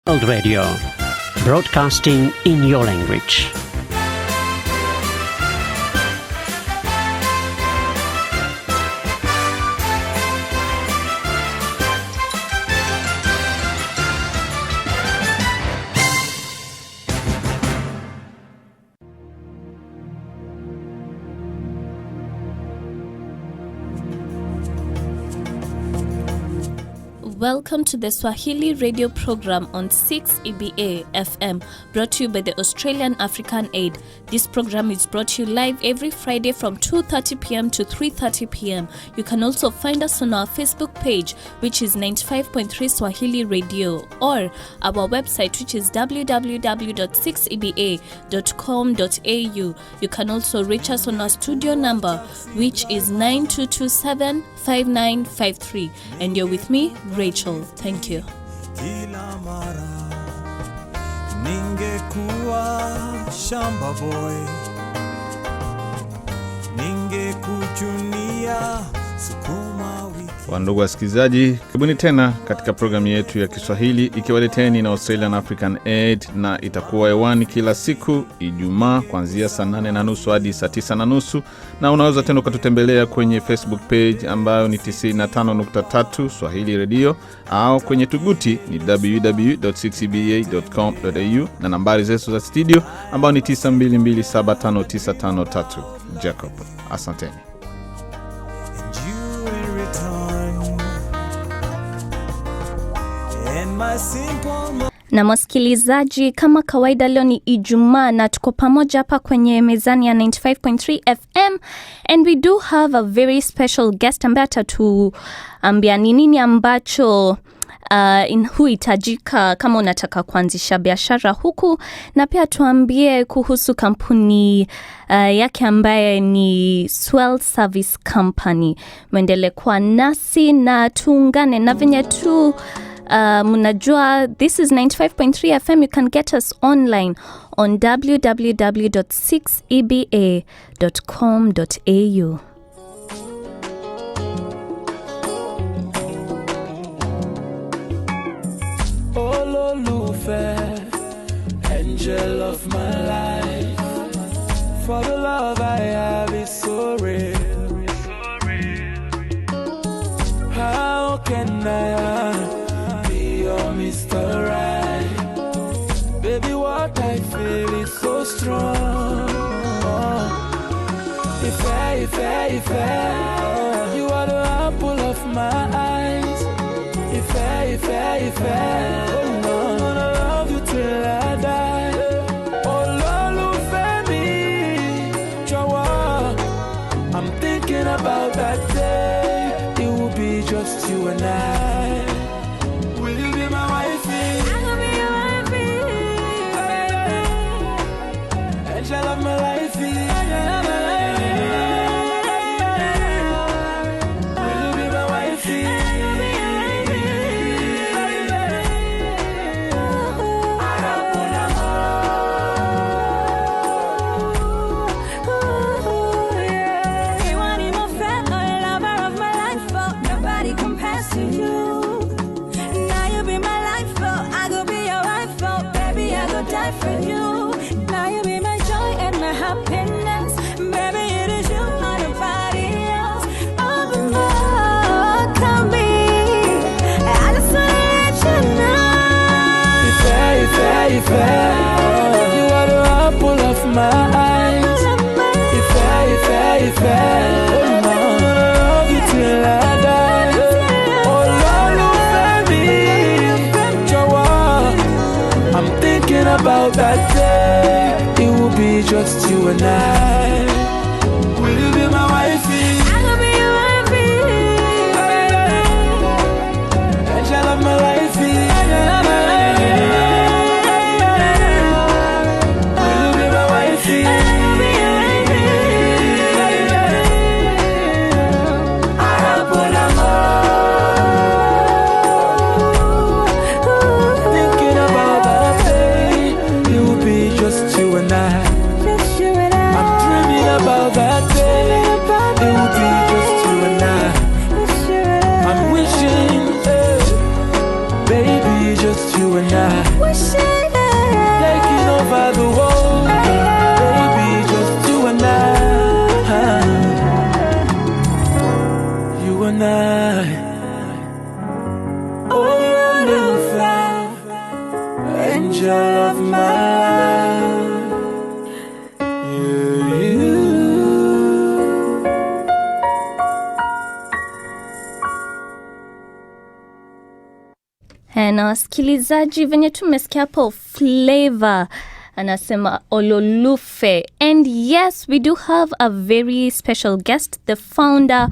World Radio, broadcasting in your language. Welcome to the Swahili radio program on 6EBA FM, brought to you by the Australian African Aid. This program is brought to you live every Friday from 2:30 p.m. to 3:30 p.m. You can also find us on our Facebook page, which is 95.3 Swahili Radio, or our website, which is www.6eba.com.au. You can also reach us on our studio number, which is 9227-5953. And you're with me, Rachel. Thank you. Kila mara ningekuwa shamba boy, ningekuchunia sukuma wiki. Wandugu wasikilizaji, karibuni tena katika programu yetu ya Kiswahili ikiwaleteni na Australian African Aid, na itakuwa hewani kila siku Ijumaa kuanzia saa 8:30 hadi saa 9:30, na unaweza tena ukatutembelea kwenye Facebook page ambayo ni 95.3 Swahili Radio, au kwenye tovuti ni www.6eba.com.au, na nambari zetu za studio ambayo ni 92275953. Jacob, asanteni. Na msikilizaji, kama kawaida leo ni Ijumaa na tuko pamoja hapa kwenye mezani ya 95.3 FM, and we do have a very special guest ambaye atatuambia ni nini ambacho huhitajika kama unataka kuanzisha biashara huku, na pia tuambie kuhusu kampuni yake ambaye ni Swell Service Company. Muendelee kuwa nasi na tuungane na venye tu mnajua, this is 95.3 FM. You can get us online on www.6eba.com.au. Ololufe, angel of my life, for the love I have is so real. How can I be your Mr. Right? Baby, what I feel is so strong. If you are the apple of my eyes. If oh no, I'm gonna love you till I die. Oh Lord, baby, Jawa, I'm thinking about that day. It will be just you and I. Will you be my wifey? I will be your wifey. Angel of my life. You are the apple of my eyes. If oh no, I'm gonna love you till I die. Oh Lord, baby, Jawa, I'm thinking about that day. It will be just you and I. Will you be my wifey? I will be your wifey. Angel of my life. taking over the world, baby, just you and I. You and I. Oh, little flower, angel of my life. You. Na wasikilizaji, venye tumesikia hapo flavor anasema ololufe. And yes, we do have a very special guest, the founder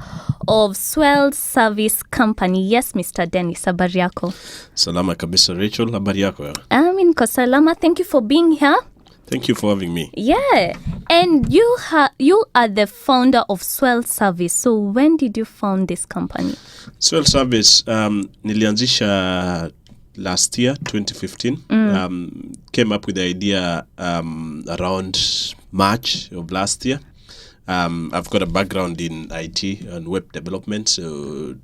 of Swell Service Company. Yes, Mr. Dennis, habari yako? Salama kabisa, Rachel, habari yako? Niko salama. Thank you for being here. Thank you for having me. Yeah. And you are the founder of Swell Service. So when did you found this company? Swell Service nilianzisha last year, 2015. Came up with the idea around March of last year. I've got a background in IT and web development. So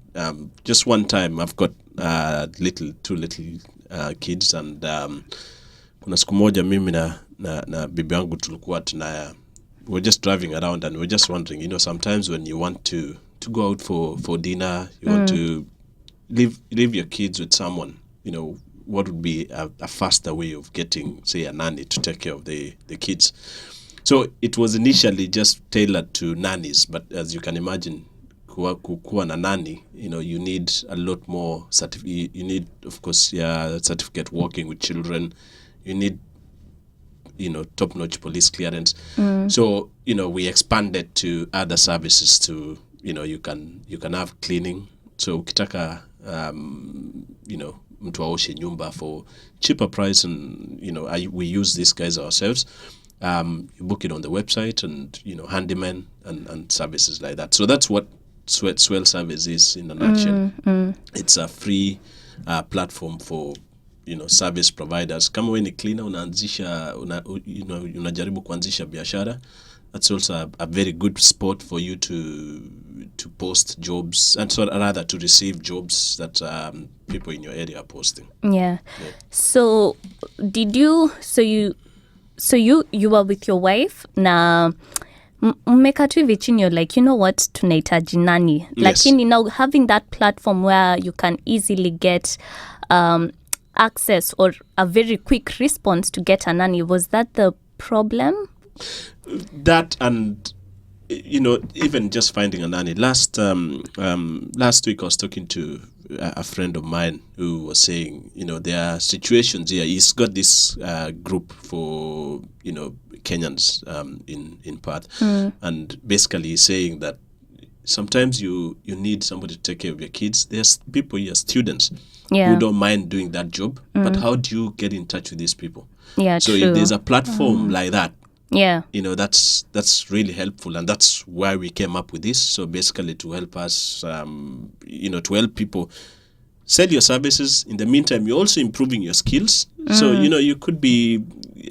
just one time I've got two little kids, and kuna siku moja mimi na bibi yangu tulikuwa we're just driving around, and we're just wondering, sometimes when you want to go out for dinner, you want to leave your kids with someone, what would be a faster way of getting, say, a nanny to take care of the kids. So it was initially just tailored to nannies, but as you can imagine, kuwa na nanny, you need a lot more you need, of course, certificate working with children. You need, top-notch police clearance. So, we expanded to other services to, you can have cleaning. So ukitaka, mtu aoshe nyumba for cheaper price, and, we use these guys ourselves. You book it on the website, and, handyman and services like that. So that's what Swell Service is in a nutshell. It's a free platform for, service providers. Kama wewe ni cleaner, unajaribu kuanzisha biashara, that's also a very good spot for you to post jobs, and rather to receive jobs that people in your area are posting. Yeah. So you were with your wife na mmeka tu hivi chini, you're like, you know what, tunahitaji nani. Yes. Lakini now having that platform where you can easily get access or a very quick response to get a nanny, was that the problem? That, and even just finding a nanny. Last week I was talking to a friend of mine who was saying, there are situations here. He's got this group for Kenyans in Perth, and basically he's saying that sometimes you need somebody to take care of your kids. There's people here, students, who don't mind doing that job, but how do you get in touch with these people? So if there's a platform like that, that's really helpful, and that's why we came up with this. So basically to help us, to help people sell your services. In the meantime, you're also improving your skills. So, you could be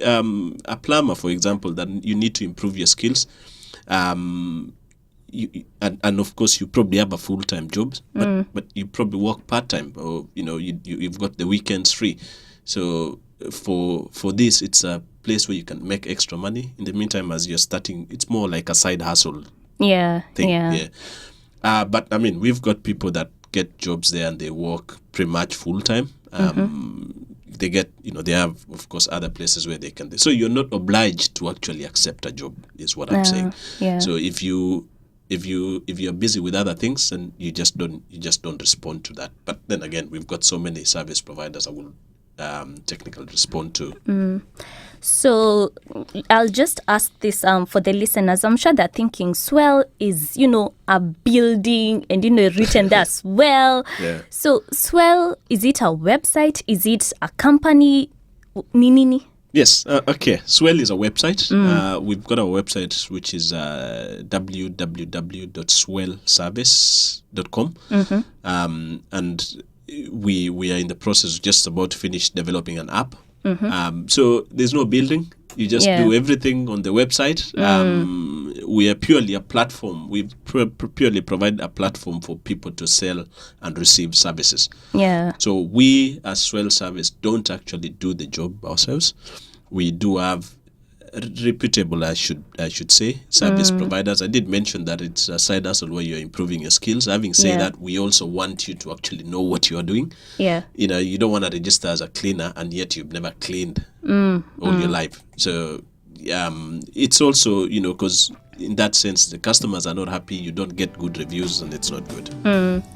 a plumber, for example, that you need to improve your skills. And of course, you probably have a full-time job, but you probably work part-time, or, you've got the weekends free. So for this, it's a place where you can make extra money. In the meantime, as you're starting, it's more like a side hustle thing. But I mean, we've got people that get jobs there and they work pretty much full-time. They get, they have, of course, other places where they can. So you're not obliged to actually accept a job, is what I'm saying. So if you're busy with other things, then you just don't respond to that. But then again, we've got so many service providers I will technically respond to. So I'll just ask this for the listeners. I'm sure they're thinking Swell is, a building and, written there Swell. So Swell, is it a website? Is it a company? Nini? Yes. Okay. Swell is a website. We've got our website, which is www.swellservice.com. And we are in the process, just about to finish developing an app. So there's no building. You just do everything on the website. we are purely a platform. We purely provide a platform for people to sell and receive services. Yeah. So we as Swell Service don't actually do the job ourselves. We do have reputable, I should say, service providers. I did mention that it's a side hustle where you're improving your skills. Having said that, we also want you to actually know what you are doing. Yeah. You don't want to register as a cleaner and yet you've never cleaned all your life. So it's also, because in that sense, the customers are not happy, you don't get good reviews, and it's not good.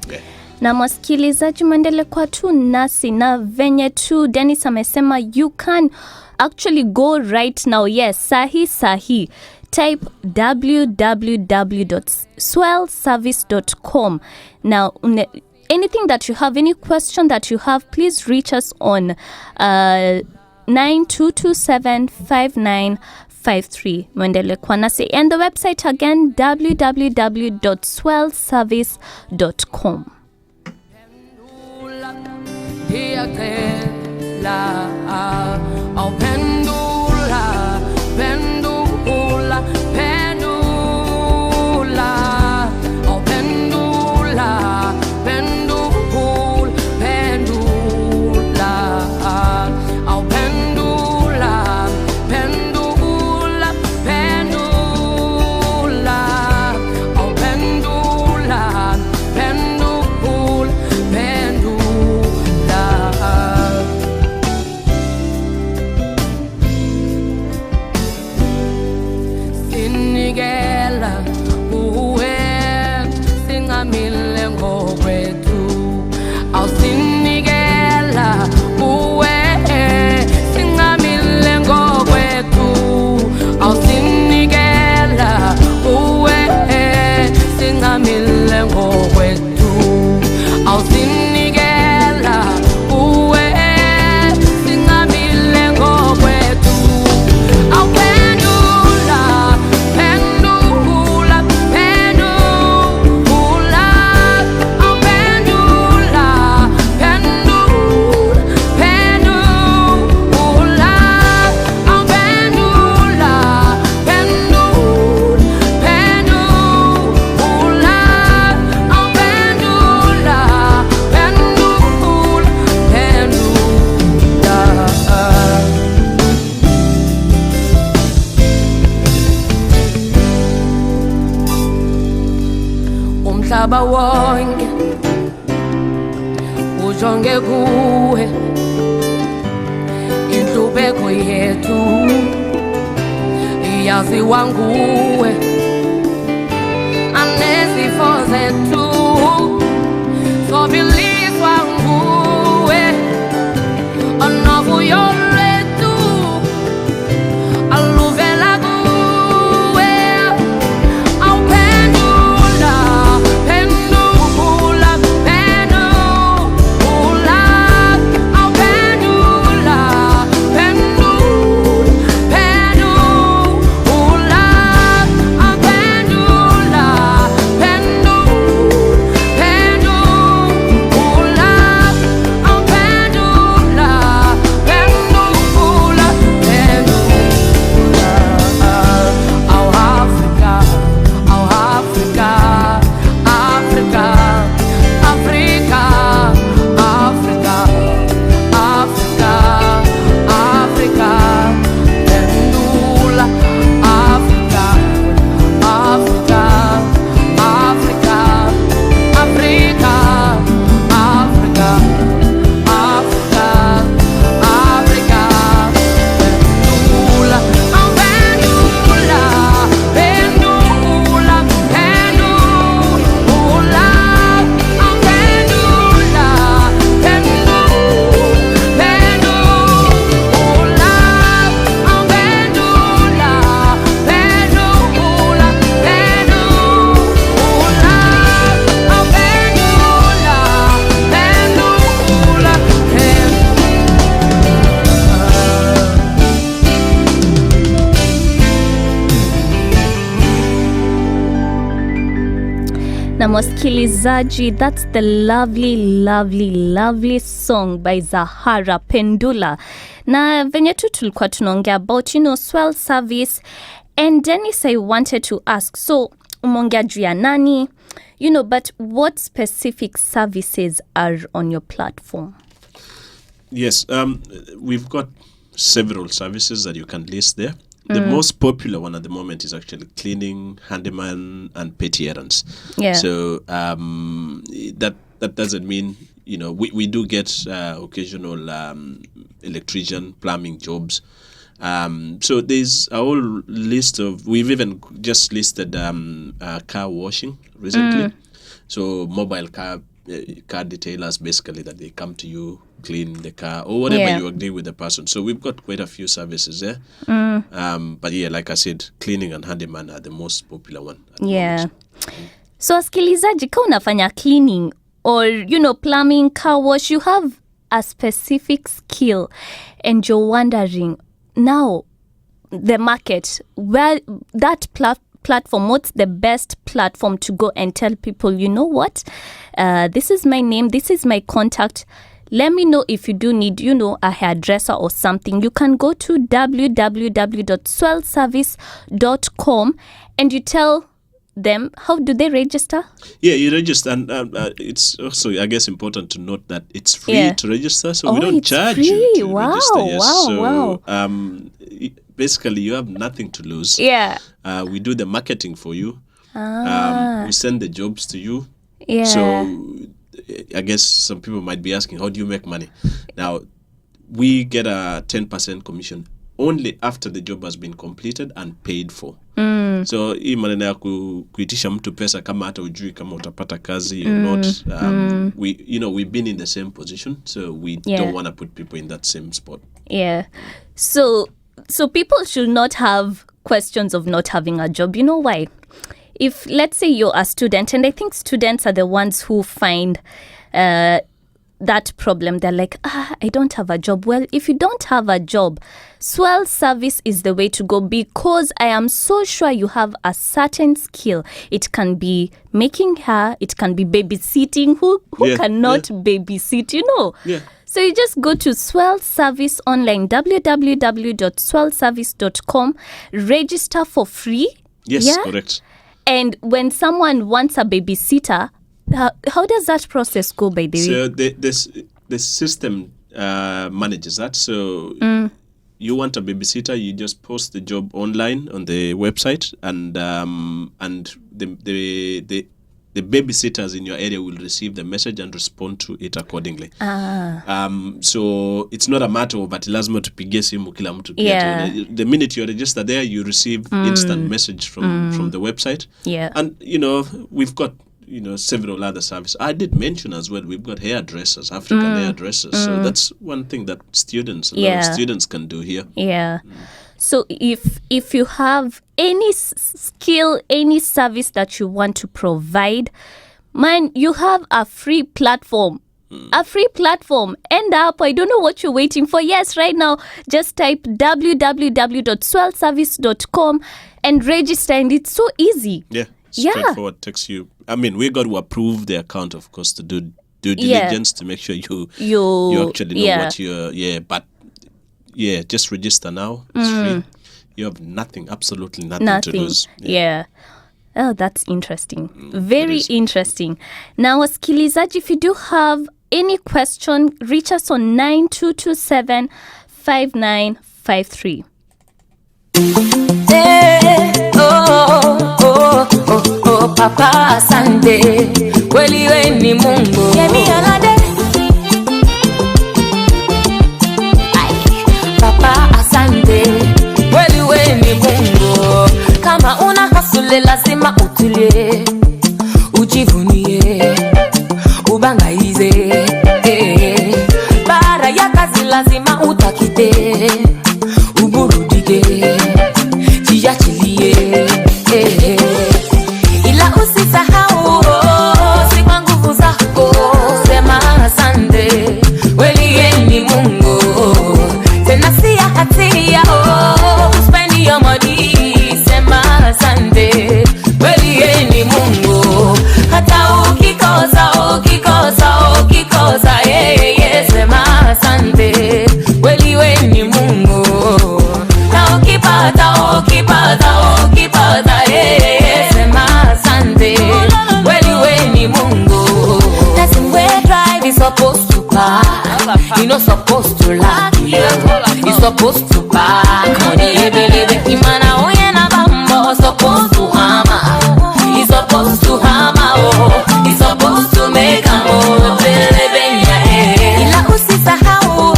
Yeah. Na mwasikilizaji mwendele kwa tu nasi na venye tu Dennis amesema, you can actually go right now. Yes, sahi. Type www.swellservice.com. Now, anything that you have, any question that you have, please reach us on 92275953. Mwendele kwa nasi. And the website again, www.swellservice.com. umhlaba wonke ujonge kuwe, inhlupeko yethu iyaziwa nguwe, anezifo zethu sobiliswa nguwe, onovuyo lwethu aluvela kuwe. Na mwasikilizaji, that's the lovely song by Zahara Pendula. Na venye tu tulikuwa tunaongea about, Swell Service And Dennis, I wanted to ask, so umeongea juu ya nani, but what specific services are on your platform? Yes, we've got several services that you can list there. The most popular one at the moment is actually cleaning, handyman, and petty errands. Yeah. So that doesn't mean, we do get occasional electrician, plumbing jobs. So there's a whole list of, we've even just listed car washing recently. So mobile car detailers, basically, that they come to you, clean the car or whatever you agree with the person. So we've got quite a few services there. But yeah, like I said, cleaning and handyman are the most popular one. Yeah. So asikilizaji, kama unafanya cleaning or plumbing, car wash, you have a specific skill and you're wondering now the market, where that platform, what's the best platform to go and tell people, what, this is my name, this is my contact, let me know if you do need, a hairdresser or something. You can go to www.swellservice.com and you tell them, how do they register? Yeah, you register, and it's also, I guess, important to note that it's free to register, so we don't charge you to register. Yes. So basically, you have nothing to lose. Yeah. We do the marketing for you. We send the jobs to you. Yeah. So I guess some people might be asking, how do you make money? Now, we get a 10% commission only after the job has been completed and paid for. So hii maneno ya kuitisha mtu pesa kama hata ujui kama utapata kazi or not, we've been in the same position, so we don't want to put people in that same spot. Yeah. So people should not have questions of not having a job. You know why? If, let's say, you're a student, and I think students are the ones who find that problem. They're like, I don't have a job. Well, if you don't have a job, Swell Service is the way to go, because I am so sure you have a certain skill. It can be making hair, it can be babysitting. Who cannot babysit, Yeah. So you just go to Swell Service online, www.swellservice.com, register for free. Yes, correct. And when someone wants a babysitter, how does that process go, by the way? So the system manages that. So you want a babysitter, you just post the job online on the website, and the babysitters in your area will receive the message and respond to it accordingly. So it's not a matter of ati lazima tupigie simu kila mtu. The minute you register there, you receive instant message from the website. Yeah. And we've got several other services. I did mention as well, we've got hairdressers, African hairdressers. So that's one thing that students can do here. Yeah. So if you have any skill, any service that you want to provide, man, you have a free platform. A free platform. End up, I don't know what you're waiting for. Yes, right now, just type www.swellservice.com and register, and it's so easy. Yeah, straightforward. Takes you. I mean, we got to approve the account, of course, to do due diligence to make sure you actually know what you're. Yeah, but yeah, just register now. It's free. You have absolutely nothing to lose. Yeah. Oh, that's interesting. Very interesting. Now, wasikilizaji, if you do have any question, reach us on 9227-5953. Papa Sunday, kweli we ni Mungu. Yemi alade. Papa Sunday, kweli we ni Mungu. Kama una hasule lazima utulie, ujivunie, ubangaize. Bara ya kazi lazima utakite, uburudike, jiachilie. Ila usisahau si kwa nguvu zako, sema asante, kweli yeye ni Mungu. Tena si hatia spend your money, sema asante, kweli yeye ni Mungu. Hata ukikosa yeye, sema asante, kweli wewe ni Mungu. Na ukipata supposed to like you. He's supposed to back money, baby. Imana oyena bambo supposed to hammer. He's supposed to hammer, oh. He's supposed to make a move, baby. Ila usisahau,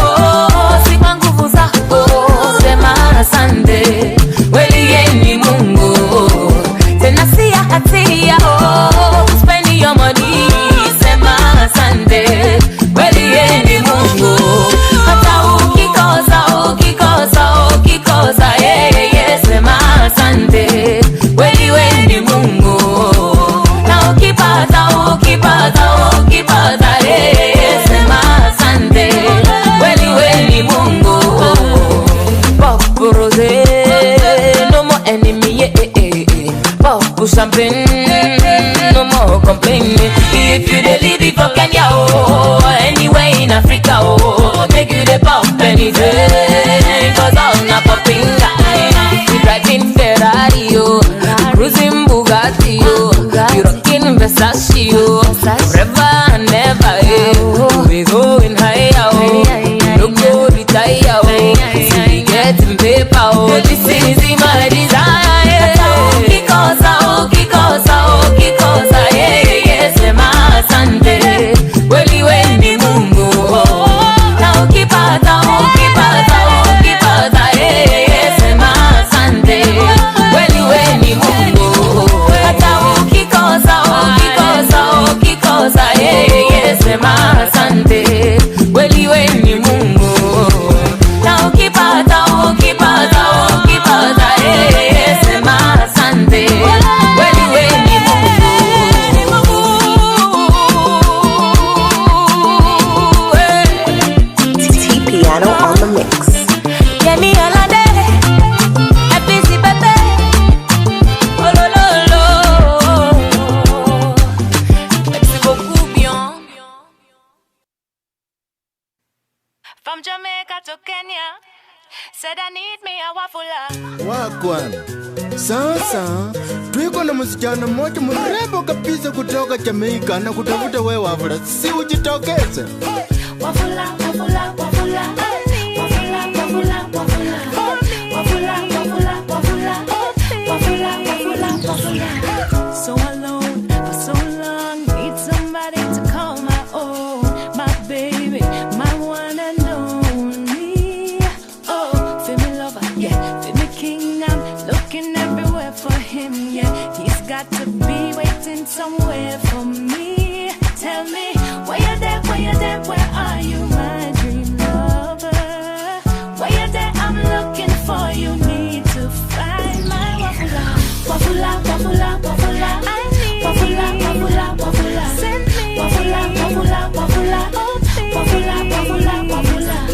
sipa nguvu zako, sema asante. Weli yeni Mungu, tena siya hatia, spend your money, sema asante. Weli yeni Mungu, hata ukikosa, sema asante. Weli weni Mungu, na ukipata, sema asante. Weli weni Mungu. Pop rose, no more enemy, pop champagne, no more complaining. If you dey live for Kenya, oh, anywhere in Africa, oh, make you dey pop anything, 'cause I'm not popping guy. You driving Ferrari, oh, cruising Bugatti, oh, you rocking Versace, oh, forever and never, we going higher, oh, no go retire, oh, see getting paper, oh, this is my desire. Ukikosa, sema asante. Weli weni Mungu, na ukipata, sema asante. Weli weni Mungu, hata ukikosa, sema asante. Weli weni Mungu, na ukipata, sema asante. Weli weni Mungu. Piano on the mix. Get me all a day, a busy baby. Oh lo lo lo, merci beaucoup bien. From Jamaica to Kenya, said I need me a waffle. Wakwana. Sasa tuko na msichana mmoja mrembo kabisa kutoka Jamaica na kutafuta wewe wafula, si ujitokeze. Wafula. So alone for so long, need somebody to call my own, my baby, my one and only. Oh, feel me lover, yeah, feel me king. I'm looking everywhere for him, yeah. He's got to be waiting somewhere for me. Tell me, where you there, where are you, my dream lover? Where you there, I'm looking for you, need to find my wafula. Wafula. I need wafula. Send me wafula. Oh, please. Wafula.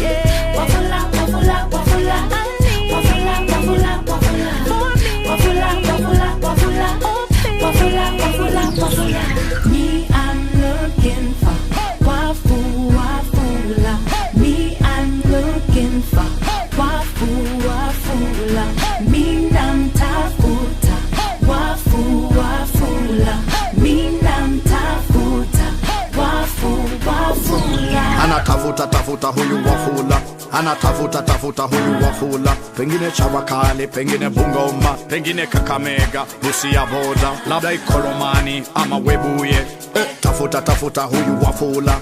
Yeah. Wafula. I need wafula. For me. Wafula. Oh, please. Wafula. Me, I'm looking for wafula. Me, I'm looking for wafula. Me, nam tafuta wafula. Me, nam tafuta wafula. Anatafuta huyu wafula, anatafuta huyu wafula. Pengine Chavakali, pengine Bungoma, pengine Kakamega, Busia boda, labda Ikolomani ama Webuye. Tafuta huyu wafula.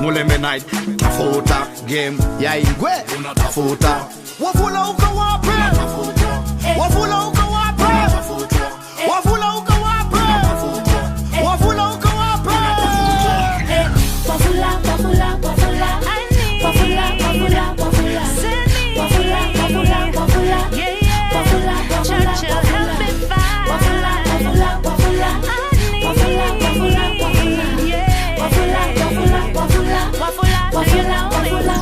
Mulembe night, tafuta game ya Ingwe, unatafuta wafula uko wapi? Wafula uko wapi? Wafula uko wapi? Wafula uko wapi? Wafula. I need wafula. Send me wafula. Yeah. Churchill, help me find wafula. I need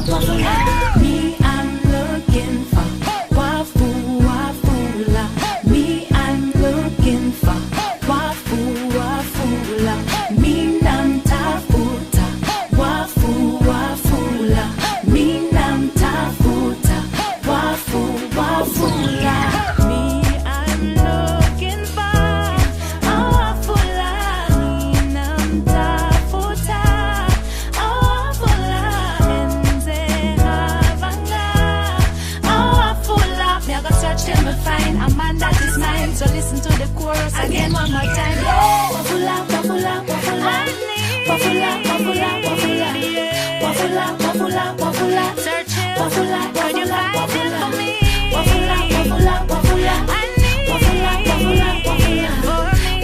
wafula. Me, I'm looking for touch them and find a man that is mine. So listen to the chorus again one more time. Wafula, wafula, wafula, wafula, wafula, wafula, wafula, wafula, wafula, wafula, could you find it for me? Wafula, wafula, wafula, wafula, wafula, wafula,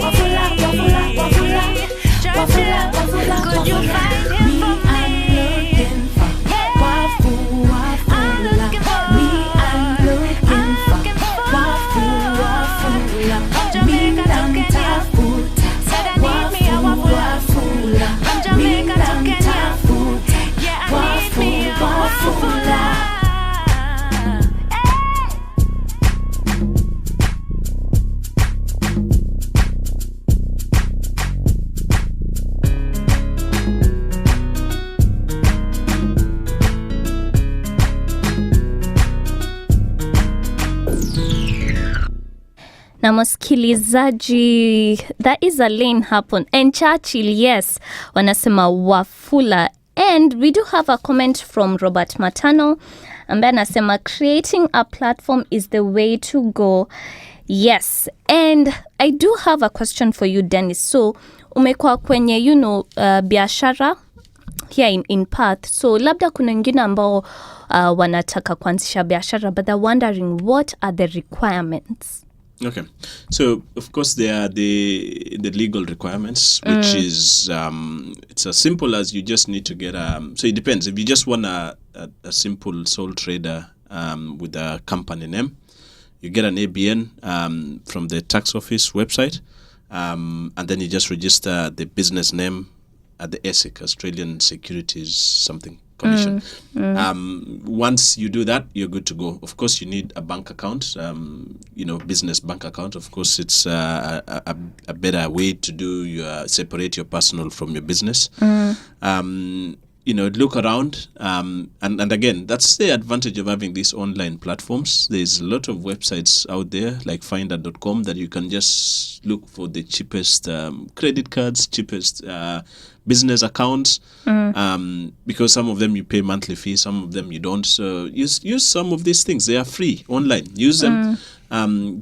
wafula, wafula, wafula, wafula, wafula, could you find it for me? I'm looking for wafu, wafula. Me, I'm looking for wafu, wafula. Me, I'm tafuta wafu, wafula. Me, I'm tafuta wafu, wafula. Na msikilizaji, there is a lane happen. And Churchill, yes, wanasema Wafula. And we do have a comment from Robert Matano. Ambaye anasema creating a platform is the way to go. Yes. And I do have a question for you, Dennis. So, umekuwa kwenye, biashara here in Perth. So, labda kuna wengine ambao wanataka kuanzisha biashara, but they're wondering what are the requirements? Okay, so of course there are the legal requirements, which is it's as simple as you just need to get so it depends. If you just want a simple sole trader with a company name, you get an ABN from the tax office website, and then you just register the business name at the ASIC, Australian Securities something Commission. Once you do that, you're good to go. Of course, you need a bank account, business bank account. Of course, it's a better way to do separate your personal from your business. Look around. And again, that's the advantage of having these online platforms. There's a lot of websites out there like finder.com that you can just look for the cheapest credit cards, cheapest business accounts, because some of them you pay monthly fees, some of them you don't. So use some of these things. They are free online. Use them.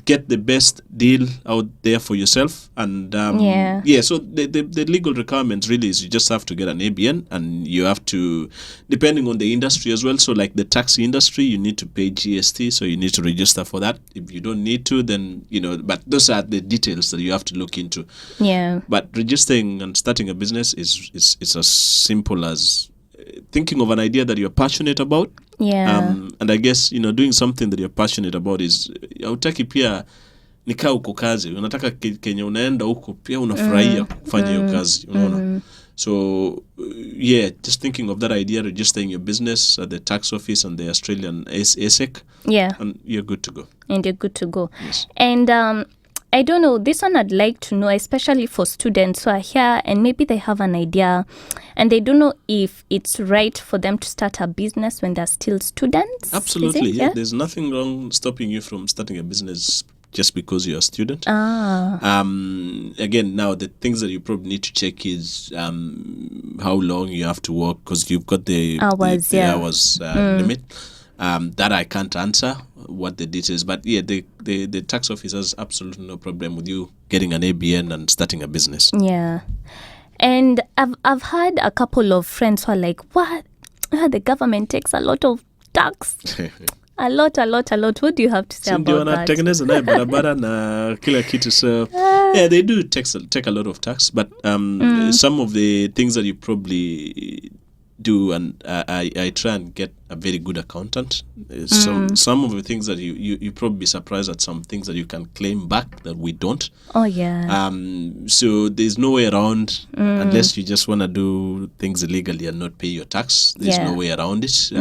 Get the best deal out there for yourself. And so the legal requirements really is you just have to get an ABN, and you have to, depending on the industry as well. So like the taxi industry, you need to pay GST, so you need to register for that. If you don't need to, then, but those are the details that you have to look into. Yeah. But registering and starting a business is as simple as thinking of an idea that you're passionate about. Yeah. And I guess, doing something that you're passionate about is, hautaki pia nikaa uko kazi. Unataka kenye unaenda huko pia unafurahia kufanya hiyo kazi. Unaona? So, just thinking of that idea, registering your business at the tax office and the Australian ASIC. Yeah. And you're good to go. Yes. And I don't know, this one I'd like to know, especially for students who are here and maybe they have an idea and they don't know if it's right for them to start a business when they're still students. Absolutely, There's nothing wrong stopping you from starting a business just because you're a student. Again, now the things that you probably need to check is how long you have to work, because you've got the hours limit. That I can't answer what the details, but the tax office has absolutely no problem with you getting an ABN and starting a business. Yeah, and I've had a couple of friends who are like, "What? The government takes a lot of tax." A lot. What do you have to say about that? So they do take a lot of tax, but some of the things that you probably do, and I try and get a very good accountant. Some of the things that you probably be surprised at, some things that you can claim back that we don't. Oh yeah. So there's no way around, unless you just want to do things illegally and not pay your tax. There's no way around it.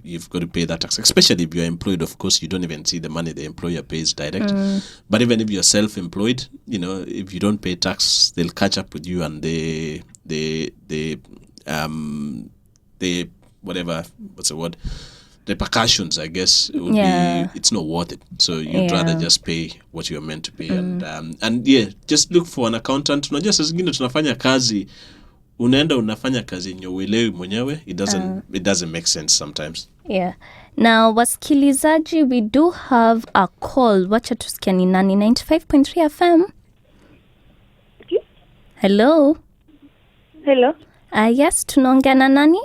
You've got to pay that tax, especially if you're employed. Of course, you don't even see the money the employer pays direct. But even if you're self-employed, if you don't pay tax, they'll catch up with you, and the repercussions, I guess, would be, it's not worth it. So you'd rather just pay what you're meant to pay. And just look for an accountant. Unajua saa zingine tunafanya kazi, unaenda unafanya kazi yenye uelewi mwenyewe. It doesn't make sense sometimes. Yeah. Na wasikilizaji, we do have a call. Wacha tusikia ni nani. 95.3 FM. Hello. Hello. Yes, tunaongea na nani?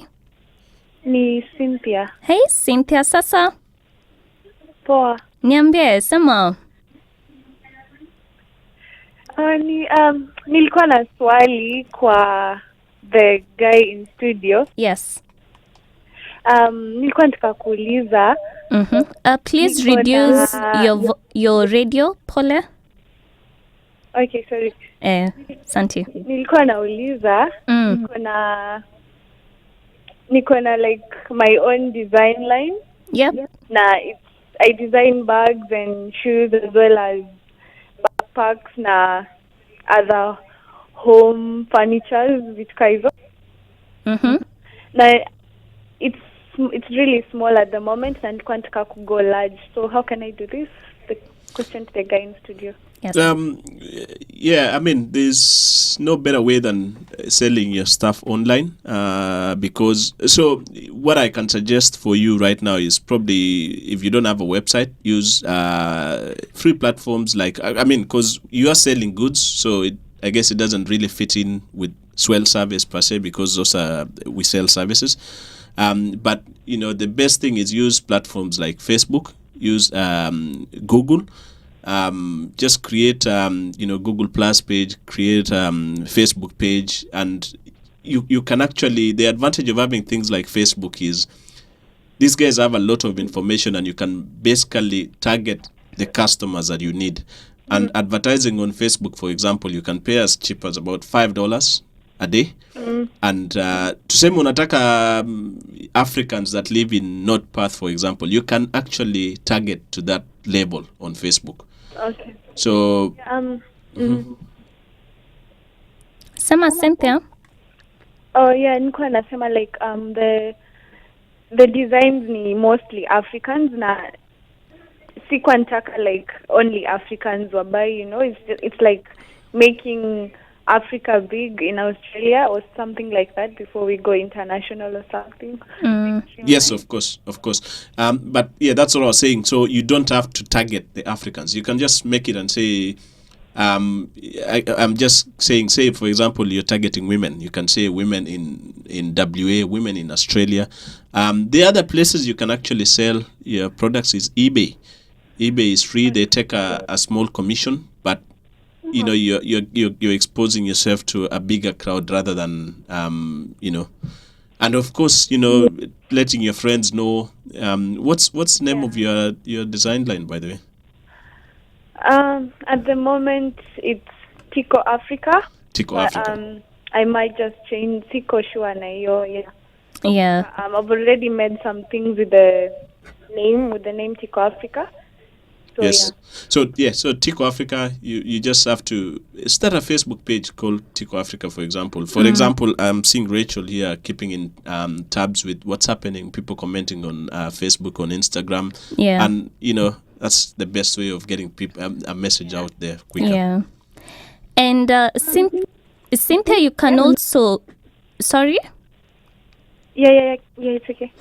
Ni Cynthia. Hey Cynthia, sasa. Poa. Niambie, sema. Nilikuwa na swali kwa the guy in studio. Yes. Nilikuwa nataka kuuliza. Please reduce your radio, pole. Okay, sorry. Santi. Nilikuwa nauliza, niko na like my own design line. Yep. Na I design bags and shoes as well as backpacks na other home furniture vitu kaizo. Na it's really small at the moment and nilikuwa nataka ku go large. So how can I do this? The question to the guy in studio. Yes. Yeah, I mean, there's no better way than selling your stuff online, because so what I can suggest for you right now is probably, if you don't have a website, use free platforms like, I mean, because you are selling goods, so I guess it doesn't really fit in with Swell Service per se, because those are, we sell services. But, you know, the best thing is use platforms like Facebook, use Google. Just create, Google Plus page, create Facebook page, and you can actually, the advantage of having things like Facebook is these guys have a lot of information and you can basically target the customers that you need. And advertising on Facebook, for example, you can pay as cheap as about $5 a day. And tuseme unataka Africans that live in North Perth, for example, you can actually target to that level on Facebook. Okay. So Sema Cynthia. Oh yeah, nilikuwa nasema like the designs ni mostly Africans na sikuwa nataka like only Africans wabai, you know, it's like making Africa big in Australia or something like that before we go international or something. Yes, of course. But yeah, that's what I was saying. So you don't have to target the Africans. You can just make it and say, I'm just saying, say for example, you're targeting women. You can say women in WA, women in Australia. The other places you can actually sell your products is eBay. eBay is free. They take a small commission, but you know, you're exposing yourself to a bigger crowd rather than and of course, you know, letting your friends know. What's the name of your design line, by the way? At the moment it's Tico Africa. Tico Africa. I might just change Tico Shua na hiyo, yeah. Yeah. I've already made some things with the name Tico Africa. So, yes. Yeah. So Tico Africa, you just have to start a Facebook page called Tico Africa, for example. For example, I'm seeing Rachel here keeping in tabs with what's happening, people commenting on Facebook, on Instagram. Yeah. And, you know, that's the best way of getting people a message out there quicker. Yeah. And Cynthia, you can also... Sorry? Yeah, it's okay.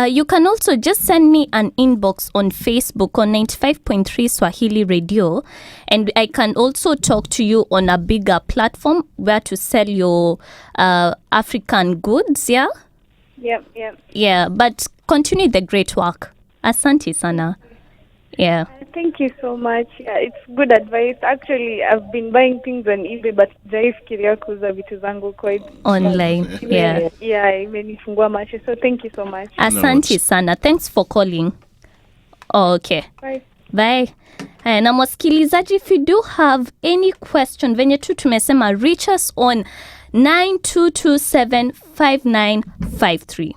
You can also just send me an inbox on Facebook on 95.3 Swahili Radio, and I can also talk to you on a bigger platform where to sell your African goods, yeah? Yep. Yeah, but continue the great work. Asante sana. Yeah. Thank you so much. Yeah, it's good advice. Actually, I've been buying things on eBay, but jaifikiria kuuza vitu zangu quite online. Yeah. Yeah, imenifungua macho. So thank you so much. Asante sana. Thanks for calling. Okay. Bye. Na mwasikilizaji, if you do have any question, venye tu tumesema, reach us on 92275953.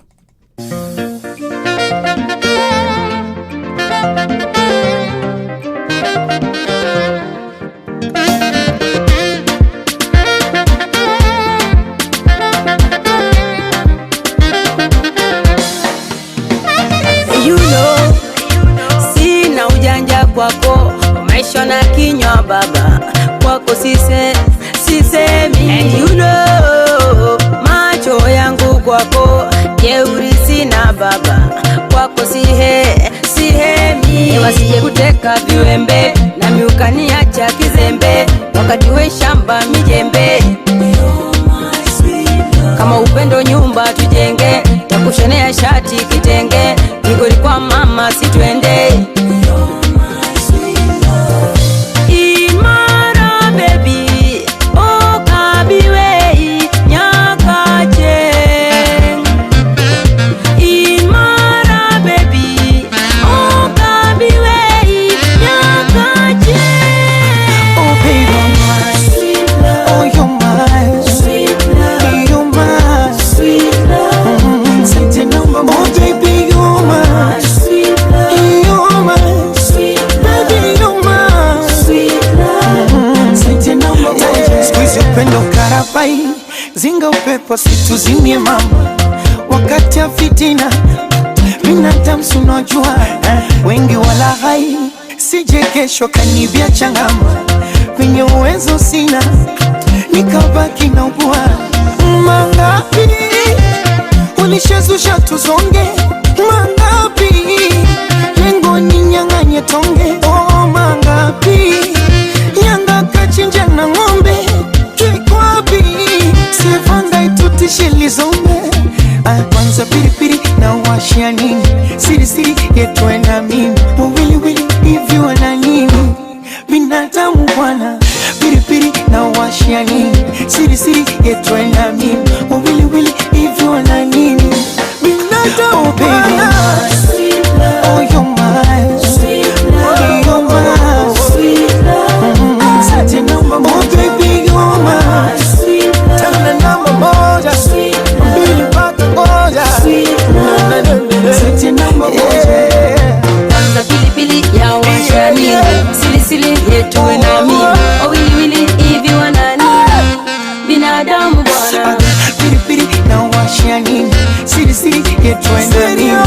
Sina ujanja kwako, maisha na kinywa baba kwako sisemi. And you know, macho yangu kwako jeuri sina baba kwako sihemi, wasije kuteka viwembe na miukaniacha kizembe, wakati we shamba mijembe. Kama upendo nyumba tujenge, takushonea shati kitenge, nigoli kwa mama situende. Imara baby, oh kabiwei nyakache. Imara baby, oh kabiwei nyakache. Oh baby, oh my sweet love, oh you're my sweet love, you're my sweet love. Sente number one, oh baby, you're my sweet love, you're my sweet love, baby, you're my sweet love. Sente number one, squeeze upendo karabai, zinga upepo situzimie mama, wakati ya fitina binadamu unajua wengi wala hai, sije kesho kanibia changama, kwenye uwezo sina nikabaki na ugua. Mangapi ulishazusha tuzonge, mangapi lengo ni nyanganye tonge. Oh mangapi nyanga kachinja na ng'ombe, kikwapi sivanga itutishili zombe. Kwanza piripiri na washia nini, siri siri yetu na mimi, wili wili hivi wana nini binadamu bwana. Piripiri na washia nini, siri siri yetu na mimi, wili wili hivi wana nini binadamu bwana. Oh you're my sweet love, you're my sweet love. Sati number one, oh baby you're my sweet love. Tana number moja, sweet love. Mbili mpaka moja, sweet love. Sati number moja. Kwanza pilipili ya washani, sili sili yetu na mimi, oh wili wili hivi wana nini binadamu bwana. Piripiri na washia nini, siri siri yetu na mimi,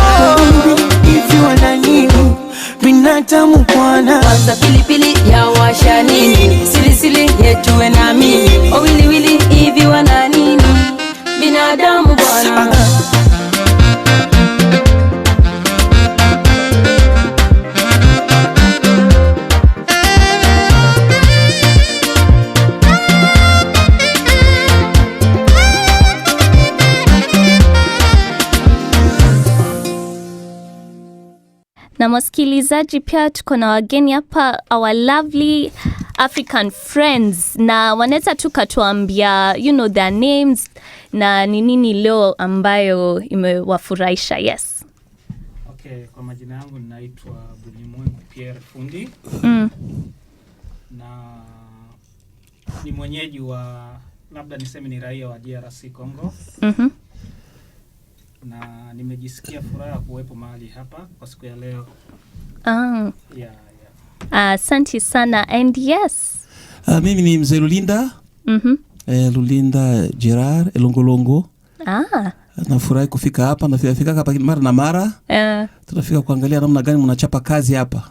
hivi wana nini binadamu bwana. Kwanza pilipili ya washani, sili sili yetu na mimi, oh wili wili hivi wana nini binadamu bwana. Na wasikilizaji, pia tuko na wageni hapa, our lovely African friends, na wanaweza tukatuambia their names na ni nini leo ambayo imewafurahisha. Yes. Okay, kwa majina yangu ninaitwa Bulimwengu Pierre Fundi. Na ni mwenyeji wa, labda niseme ni raia wa DRC Congo. Na nimejisikia furaha kuwepo mahali hapa kwa siku ya leo. Asante sana. And yes, mimi ni mzee Lulinda. Lulinda Gerard Elongolongo. Nafurahi kufika hapa, nafika hapa mara na mara. Tunafika kuangalia namna gani mnachapa kazi hapa.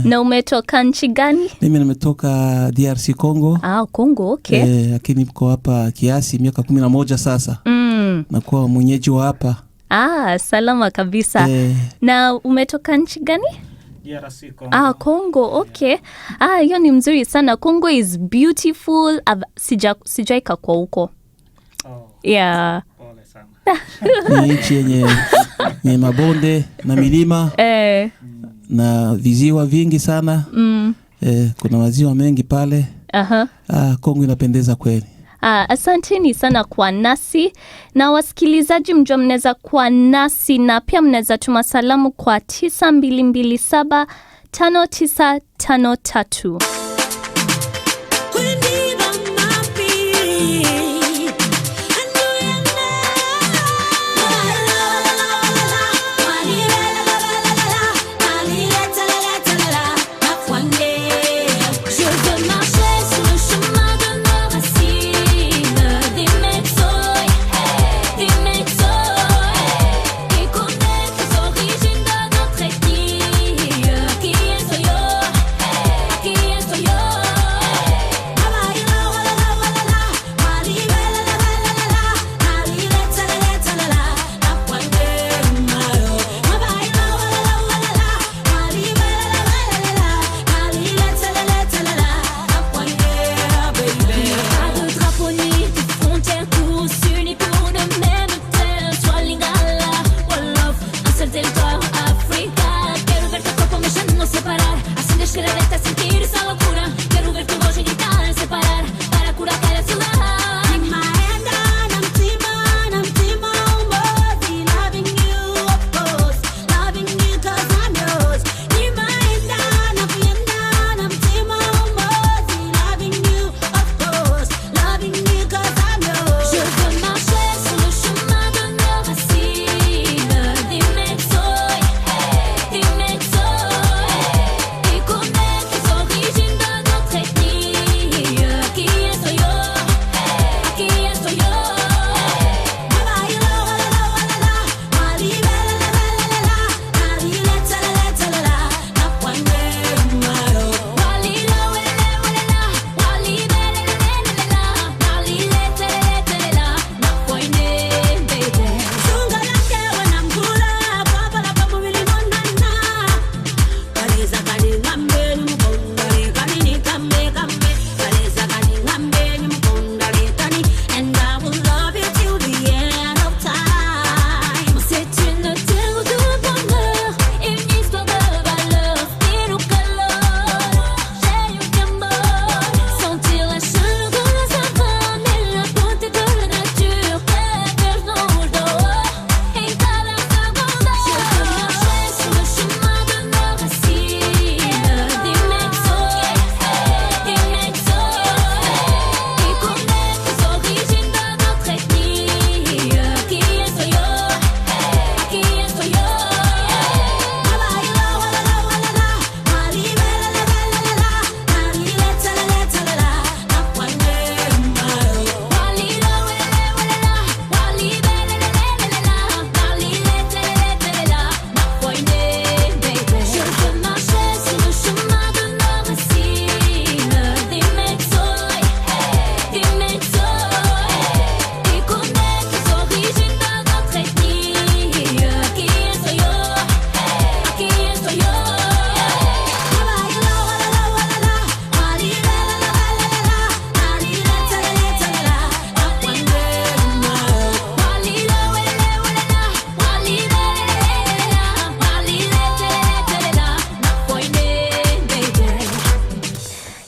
Na umetoka nchi gani? Mimi nimetoka DRC Congo. Congo, okay. Lakini niko hapa kiasi miaka 11 sasa. Nakuwa mwenyeji wa hapa. Salama kabisa. Na umetoka nchi gani? DRC Congo. Congo, okay. Hiyo ni mzuri sana. Congo is beautiful. Sijaika kwa huko. Yeah. Pole sana. Ni nchi yenye mabonde na milima. Na viziwa vingi sana. Kuna maziwa mengi pale. Kongo inapendeza kweli. Asanteni sana kwa nasi, na wasikilizaji mjua mnaweza kwa nasi na pia mnaweza tuma salamu kwa 9227 5953. Qui est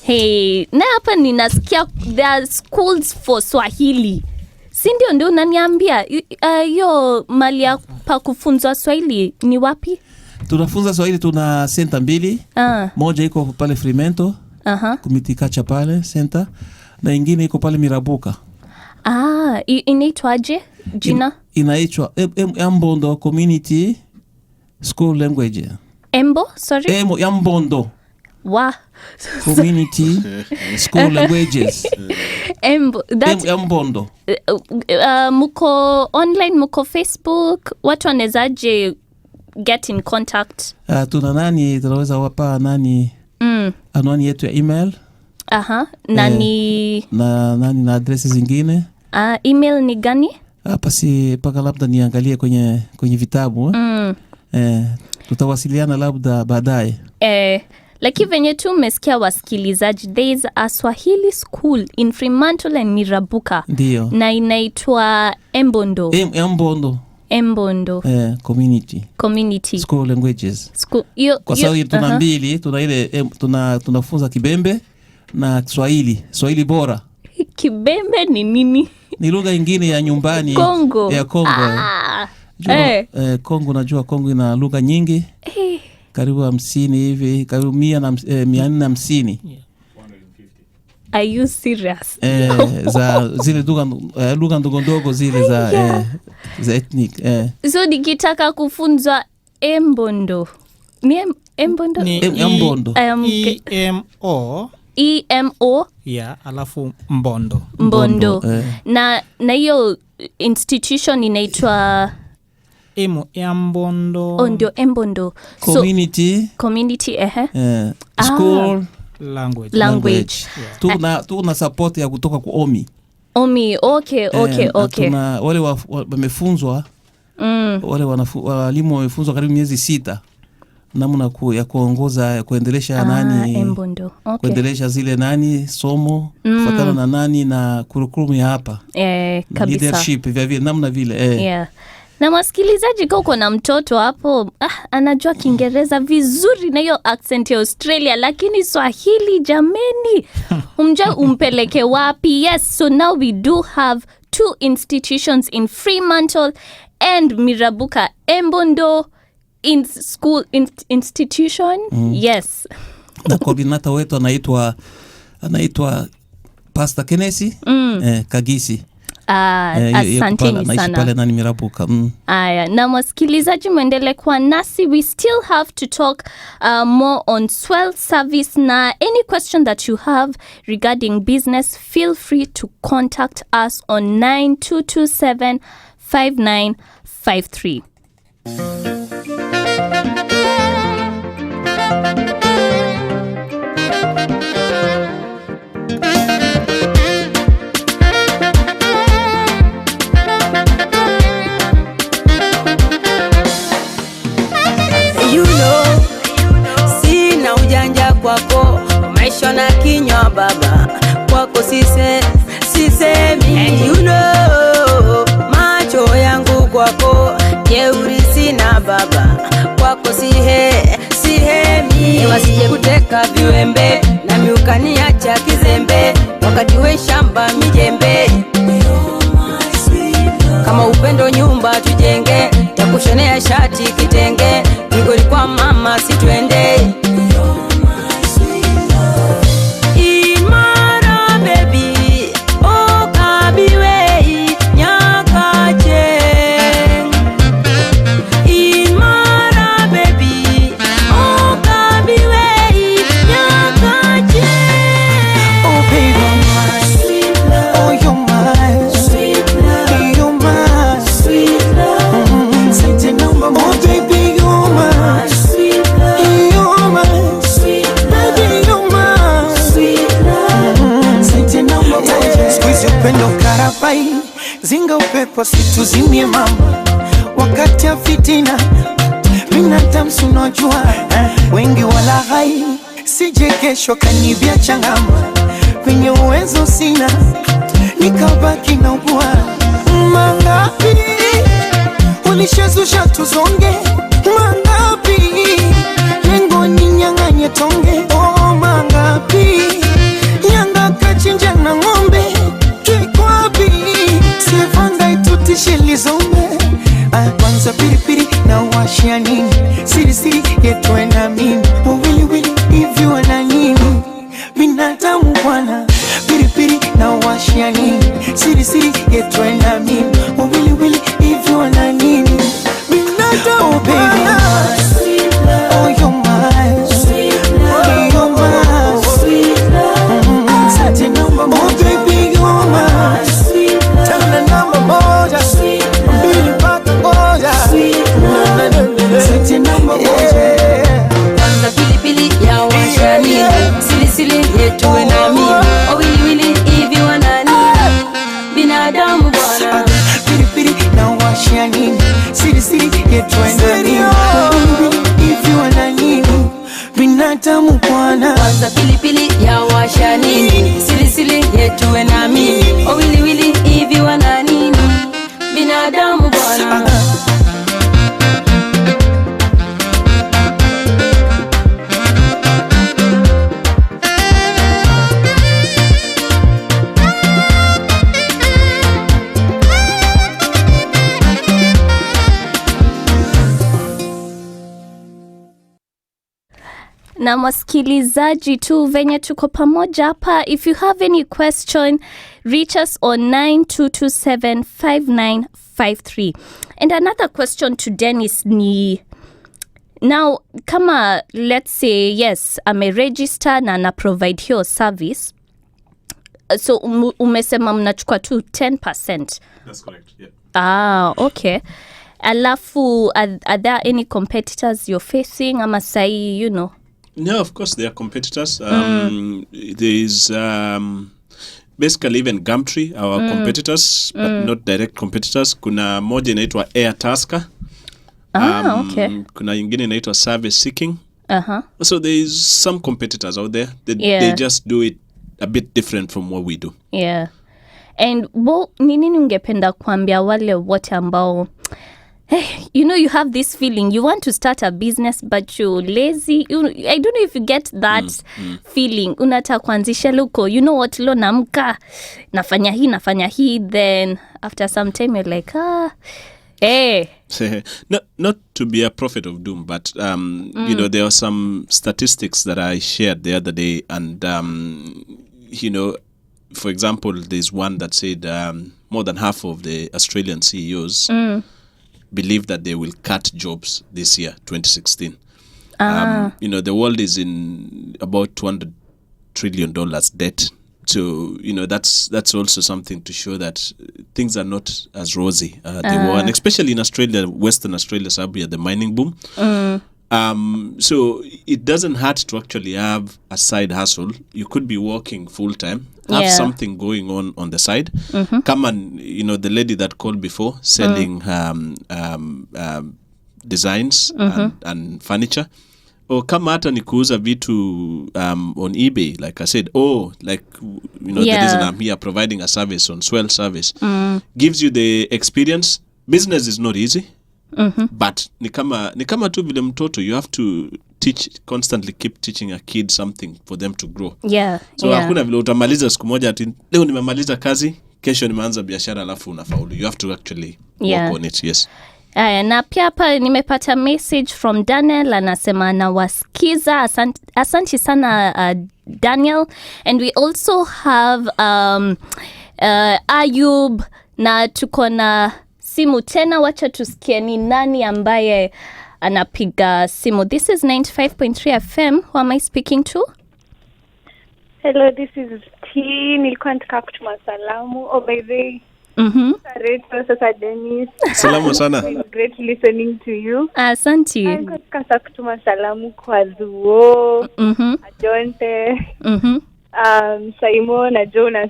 Hey, na hapa ninasikia there are schools for Swahili. Si ndio unaniambia hiyo mali ya pa kufunza Swahili ni wapi? Tunafunza Swahili, tuna center mbili. Moja iko pale Fremantle. Kumitikacha pale center, na ingine iko pale Mirabuka. Inaitwaje jina? Inaitwa Embondo Community School Language. Embondo. Community School Languages. Embondo. Muko online, muko Facebook, watu wanawezaje get in contact? Tunaweza wapa anwani yetu ya email. Na addresses zingine. Email ni gani? Hapa si paka labda niangalie kwenye vitabu. Tutawasiliana labda baadaye. Lakini venye tu umesikia wasikilizaji, there is a Swahili school in Fremantle and Mirabuka. Ndio. Na inaitwa Embondo. Embondo. Community School Languages. Kwa sababu tuna mbili, tuna ile tunafunza Kibembe na Swahili bora. Kibembe ni nini? Ni lugha nyingine ya nyumbani. Kongo. Ya Kongo. Kongo, najua Kongo ina lugha nyingi. Karibu 50 hivi, karibu 450. Are you serious? Za zile lugha ndogo zile za ethnic. So nikitaka kufunza Embondo. Ni Embondo? Embondo. EMO. Yeah, alafu Mbondo. Na hiyo institution inaitwa Embondo. Ndio Embondo. Community School Language. Tuna support ya kutoka kwa Omi. Okay. Tuna wale wamefunzwa, wale walimu wamefunzwa karibu miezi 6 namna ya kuongoza, kuendelesha Embondo. Okay. Kuendelesha zile somo kufuatana na na curriculum ya hapa. Kabisa. Leadership vile namna vile. Na wasikilizaji, uko na mtoto hapo anajua Kiingereza vizuri na hiyo accent ya Australia, lakini Swahili jameni, umpeleke wapi? Yes, so now we do have 2 institutions in Fremantle and Mirabuka. Embondo in school institution. Yes. Na coordinator wetu anaitwa Pastor Kennesi Kagisi. Asanteni sana. Pale Mirabuka. Na wasikilizaji, muendelee kuwa nasi. We still have to talk more on Swell Service, na any question that you have regarding business, feel free to contact us on 9227 5953. Sina ujanja kwako, maisha na kinywa baba, kwako sisemi. And you know, macho yangu kwako, jeuri sina baba, kwako sihemi. Wasije kuteka viwembe, na miukaniacha kizembe, wakati we shamba mijembe. Kama upendo nyumba tujenge, takushonea shati kitenge, nigoli kwa mama situende. Imara baby, kabiwe nyakache. Imara baby, kabiwe nyakache. Oh baby, my sweet love. Oh you're my sweet love. You're my sweet love. Say number one. Oh baby, you're my sweet love. You're my sweet love. Baby, you're my sweet love. Say number one. Squeeze upendo karabai, zinga upepo situzimie mama, wakati ya fitina binadamu unajua, wengi wala hai, sije kesho kanibia changama, kwenye uwezo sina, nikabaki na ugua. Mangapi ulishazusha tuzonge, mangapi lengo ninyang'anye tonge. Oh mangapi binadamu bwana. Kwanza pilipili ya washa nini, silisili yetuwe na mimi, wili hivi wana nini, binadamu bwana. Na wasikilizaji tu venye tuko pamoja hapa, if you have any question, reach us on 92275953. And another question to Dennis ni, now kama let's say yes, ameregister na na provide hiyo service, so umesema mnachukua tu 10%. That's correct, yeah. Okay. Alafu are there any competitors you're facing ama sai, you know? No, of course there are competitors. There is basically even Gumtree, our competitors, but not direct competitors. Kuna moja inaitwa Air Tasker. Okay. Kuna ingine inaitwa Service Seeking. So there is some competitors out there. They just do it a bit different from what we do. Yeah. And nini ungependa kuambia wale wote ambao, you know, you have this feeling you want to start a business but you're lazy. I don't know if you get that feeling. Unataka kuanzisha luko, you know what, lo namka nafanya hii, then after some time you're like not to be a prophet of doom, but you know, there are some statistics that I shared the other day, and you know, for example, there's one that said more than half of the Australian CEOs believe that they will cut jobs this year, 2016. You know, the world is in about $200 trillion debt. So, you know, that's also something to show that things are not as rosy they were, and especially in Australia, Western Australia, Sabia, the mining boom. So it doesn't hurt to actually have a side hustle. You could be working full time, have something going on the side. Come on, you know, the lady that called before selling designs and furniture. Or kama hata ni kuuza vitu on eBay, like I said, like, you know, the reason I'm here providing a service on Swell Service gives you the experience. Business is not easy. But ni kama tu vile mtoto, you have to constantly keep teaching a kid something for them to grow. So hakuna vile utamaliza siku moja ati leo nimemaliza kazi, kesho nimeanza biashara alafu unafaulu. You have to actually work on it. Yes. Na pia hapa nimepata message from Daniel, anasema anawasikiza. Asante sana Daniel. And we also have Ayub, na tuko na simu tena. Wacha tusikie ni nani ambaye anapiga simu. This is 95.3 FM. Who am I speaking to? Hello, this is T. Nilikuwa nataka kutuma salamu. By the way, Sasa Dennis. Salamu sana. It's great listening to you. Asante. Nilikuwa nataka kutuma salamu kwa Zuo, Ajonte, Simon na Jonas.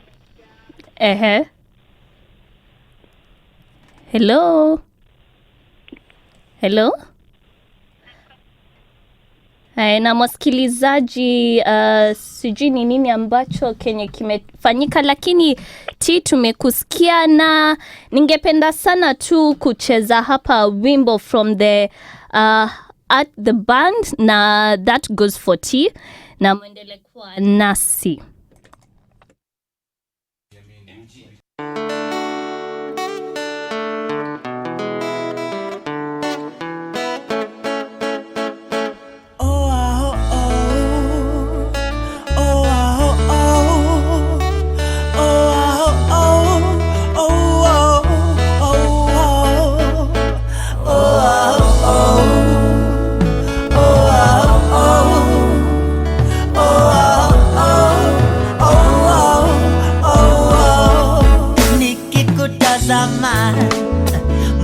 Hello. Na mwasikilizaji, sijui ni nini ambacho kenye kimefanyika, lakini tumekusikia, na ningependa sana tu kucheza hapa wimbo from the at the band, na that goes for T, na muendelee kuwa nasi.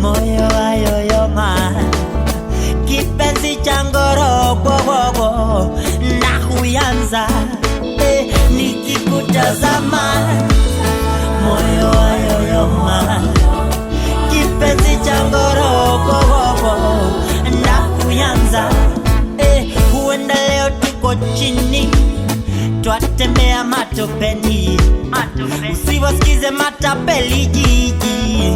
Moyo wayoyoma, kipenzi changoro bobobo na huyanza, nikikutazama. Moyo wayoyoma, kipenzi changoro bobobo na huyanza, huenda leo hapo chini, twatembea matopeni, usiwasikize matapeli jiji,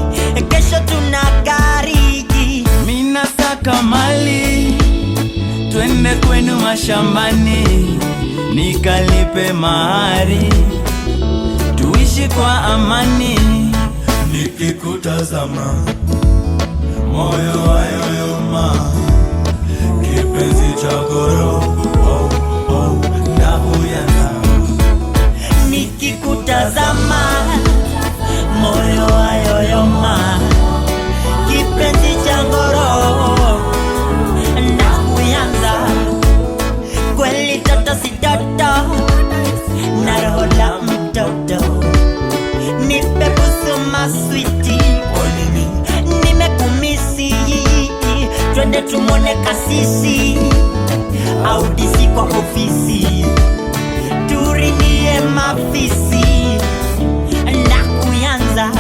kesho tuna gariji. Mina saka mali, twende kwenu mashambani, nikalipe mahari, tuishi kwa amani. Nikikutazama moyo wayoyoma, kipenzi chako roho nakuyana. Nikikutazama moyo wayoyoma, kipenzi changu roho nakuyanza. Kweli toto si toto, na roho la mtoto, nipe busu maswiti, nimekumisi, twende tumone kasisi, au disi kwa ofisi, turidie mafisi, nakuyanza.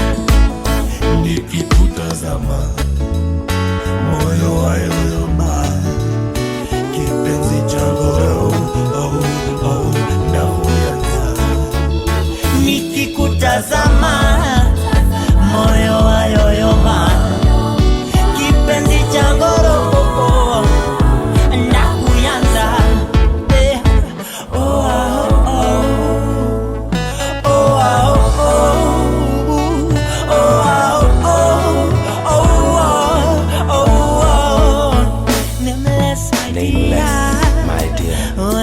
Nikikutazama moyo wayoyoma, kipenzi changu roho nakuyana. Nikikutazama moyo wayoyoma, kipenzi changu roho nakuyanza.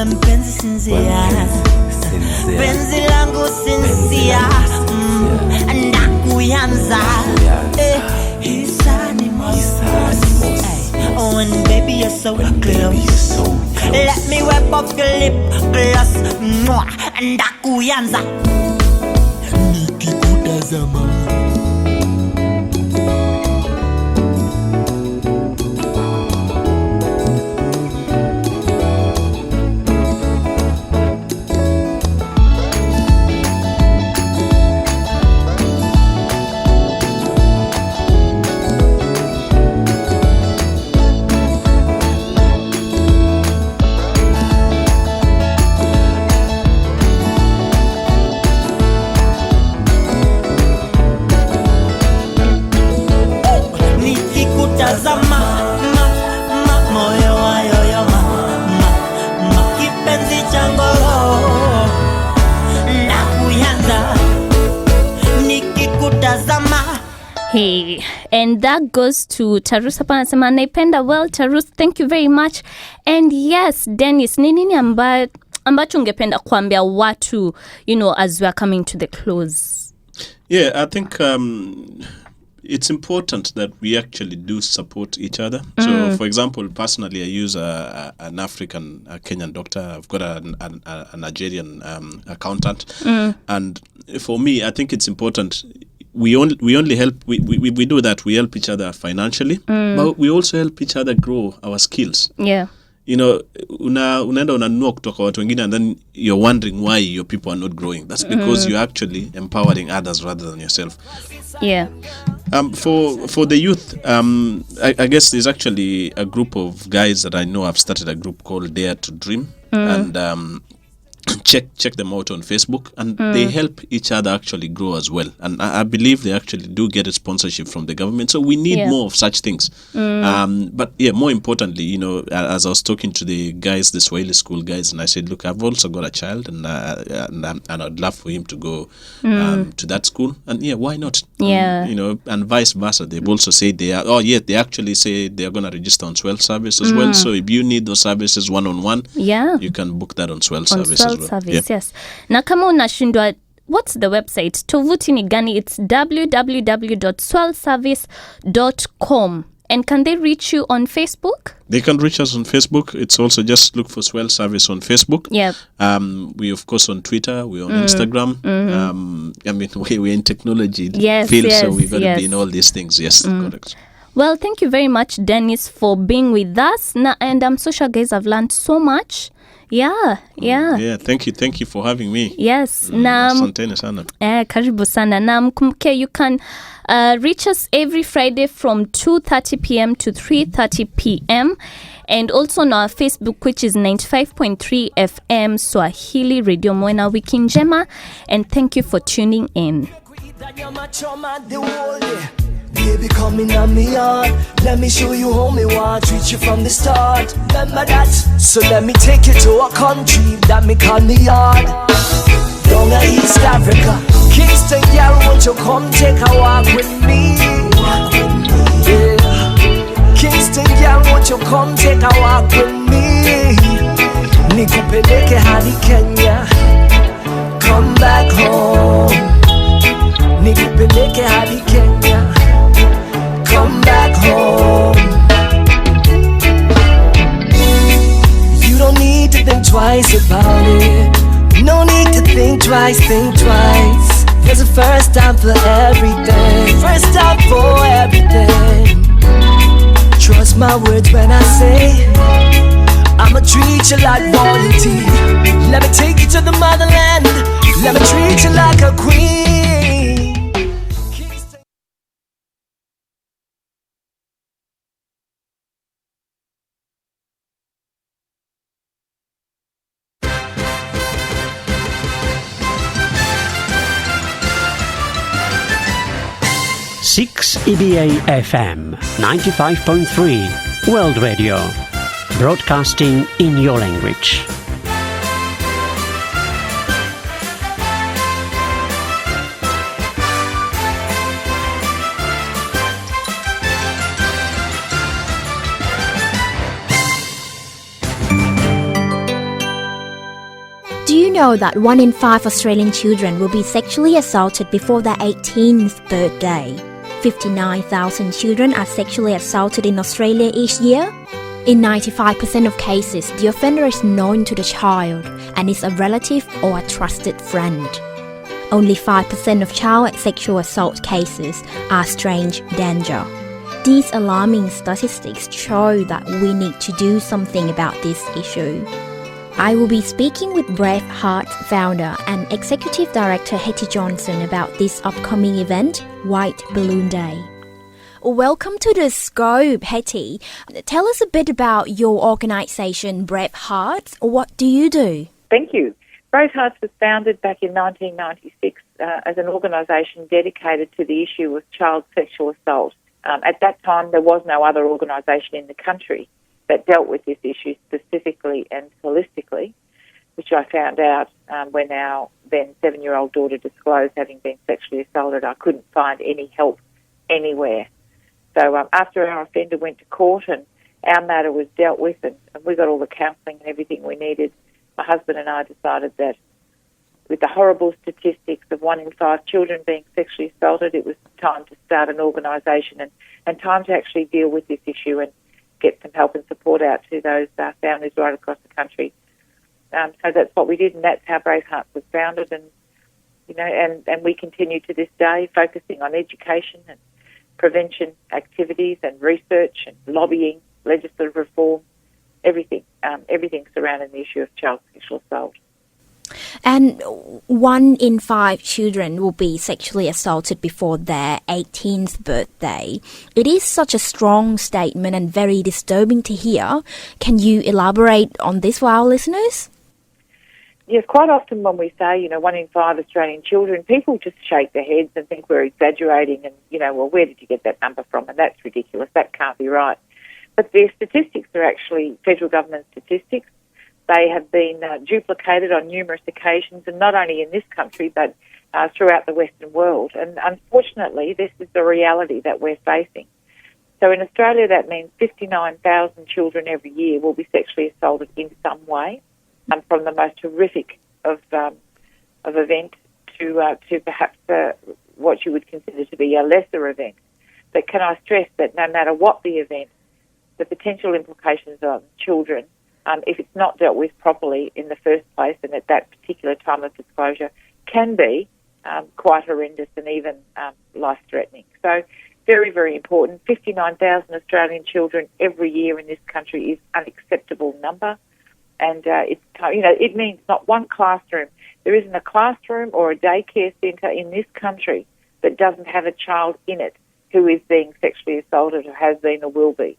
Mpenzi sinzia, penzi langu sinzia, nakuyanza. Hisani mosi, oh and baby you're so close, let me wipe off your lip gloss, nakuyanza. Nikikutazama moyo wayoyoma, kipenzi changu roho nakuyanza. Nikikutazama. Hey, and that goes to Tarus. Hapa anasema naipenda. Well, Tarus, thank you very much. And yes, Dennis, ni nini ambacho ungependa kuambia watu, as we are coming to the close? Yeah, I think it's important that we actually do support each other. So, for example, personally, I use an African, a Kenyan doctor. I've got a Nigerian accountant. And for me, I think it's important. We only help, we do that. We help each other financially, but we also help each other grow our skills. Yeah. Unaenda unanunua kutoka watu wengine, and then you're wondering why your people are not growing. That's because you're actually empowering others rather than yourself. Yeah. For the youth, I guess there's actually a group of guys that I know. I've started a group called Dare to Dream, and check them out on Facebook, and they help each other actually grow as well. And I believe they actually do get a sponsorship from the government. So we need more of such things. But yeah, more importantly, as I was talking to the guys, the Swahili school guys, and I said, look, I've also got a child, and I'd love for him to go to that school. And yeah, why not? Yeah. And vice versa. They've also said they actually say they're going to register on Swell Service as well. So if you need those services one-on-one, you can book that on Swell Service as well. Service, yes. Na kama unashindwa, what's the website? Tovuti ni gani? It's www.swellservice.com. And can they reach you on Facebook? They can reach us on Facebook. It's also just look for Swell Service on Facebook. Yep. We of course on Twitter. We're on Instagram. We're in technology field, so we've got to be in all these things. Yes, correct. Well, thank you very much, Dennis, for being with us. And I'm so sure, guys, I've learned so much. Yeah. Thank you for having me. Yes. Asanteni sana. Karibu sana. Na mkumbuke, you can reach us every Friday from 2:30 p.m. to 3:30 p.m. And also on our Facebook, which is 95.3 FM Swahili Radio Moena Wiki Njema. And thank you for tuning in. Baby, come in on me yard. Let me show you how me want treat you from the start. Remember that? So let me take you to a country that me call the yard. Down in East Africa, Kingston, girl, won't you come take a walk with me? Yeah. Kingston, girl, won't you come take a walk with me? Nikupeleke hadi Kenya. Come back home. Nikupeleke hadi Kenya. Come back home. You don't need to think twice about it. No need to think twice, think twice. There's a first time for everything. First time for everything. Trust my words when I say I'ma treat you like royalty. Let me take you to the motherland. Let me treat you like a queen. 6 EBA FM 95.3 World Radio, broadcasting in your language. Do you know that 1 in 5 Australian children will be sexually assaulted before their 18th birthday? 59,000 children are sexually assaulted in Australia each year. In 95% of cases, the offender is known to the child and is a relative or a trusted friend. Only 5% of child sexual assault cases are strange danger. These alarming statistics show that we need to do something about this issue. I will be speaking with Brave Hearts founder and Executive Director Hetty Johnson about this upcoming event, White Balloon Day. Welcome to the Scope, Hetty. Tell us a bit about your organisation, Brave Hearts. What do you do? Thank you. Brave Hearts was founded back in 1996 as an organisation dedicated to the issue of child sexual assault. At that time, there was no other organisation in the country that dealt with this issue specifically and holistically, which I found out when our then 7-year-old daughter disclosed having been sexually assaulted. I couldn't find any help anywhere. So after our offender went to court and our matter was dealt with and we got all the counselling and everything we needed, my husband and I decided that with the horrible statistics of 1 in 5 children being sexually assaulted, it was time to start an organisation and time to actually deal with this issue and get some help and support out to those families right across the country. So that's what we did, and that's how Brave Hearts was founded. And and we continue to this day, focusing on education and prevention activities and research and lobbying, legislative reform, everything surrounding the issue of child sexual assault. And 1 in 5 children will be sexually assaulted before their 18th birthday. It is such a strong statement and very disturbing to hear. Can you elaborate on this for our listeners? Yes, quite often when we say, 1 in 5 Australian children, people just shake their heads and think we're exaggerating and, well, where did you get that number from? And that's ridiculous. That can't be right. But the statistics are actually federal government statistics. They have been duplicated on numerous occasions, and not only in this country, but throughout the Western world. And unfortunately, this is the reality that we're facing. So in Australia, that means 59,000 children every year will be sexually assaulted in some way, from the most horrific of event to perhaps what you would consider to be a lesser event. But can I stress that no matter what the event, the potential implications on children, if it's not dealt with properly in the first place and at that particular time of disclosure, can be quite horrendous and even life-threatening. So very, very important. 59,000 Australian children every year in this country is an unacceptable number. And it means not one classroom. There isn't a classroom or a daycare centre in this country that doesn't have a child in it who is being sexually assaulted or has been or will be.